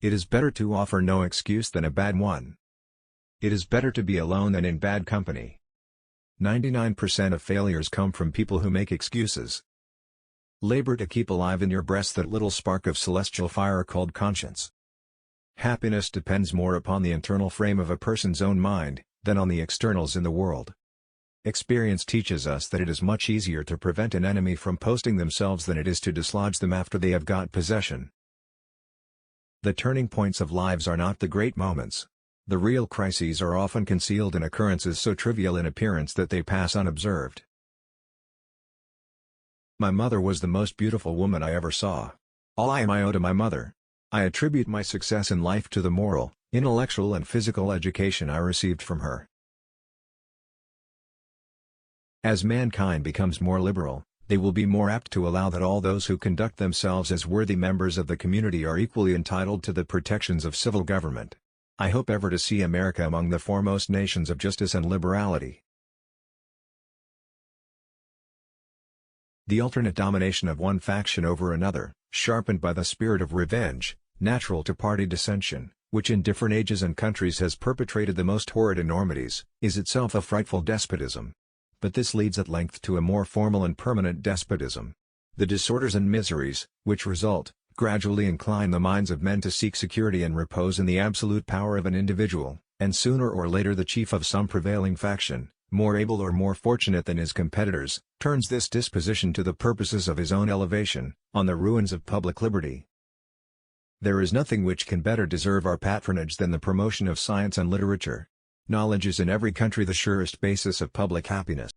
It is better to offer no excuse than a bad one. It is better to be alone than in bad company. 99% of failures come from people who make excuses. Labor to keep alive in your breast that little spark of celestial fire called conscience. Happiness depends more upon the internal frame of a person's own mind, than on the externals in the world. Experience teaches us that it is much easier to prevent an enemy from posting themselves than it is to dislodge them after they have got possession. The turning points of lives are not the great moments. The real crises are often concealed in occurrences so trivial in appearance that they pass unobserved. My mother was the most beautiful woman I ever saw. All I am I owe to my mother. I attribute my success in life to the moral, intellectual and physical education I received from her. As mankind becomes more liberal, they will be more apt to allow that all those who conduct themselves as worthy members of the community are equally entitled to the protections of civil government. I hope ever to see America among the foremost nations of justice and liberality. The alternate domination of one faction over another, sharpened by the spirit of revenge, natural to party dissension, which in different ages and countries has perpetrated the most horrid enormities, is itself a frightful despotism. But this leads at length to a more formal and permanent despotism. The disorders and miseries, which result, gradually incline the minds of men to seek security and repose in the absolute power of an individual, and sooner or later the chief of some prevailing faction, more able or more fortunate than his competitors, turns this disposition to the purposes of his own elevation, on the ruins of public liberty. There is nothing which can better deserve our patronage than the promotion of science and literature. Knowledge is in every country the surest basis of public happiness.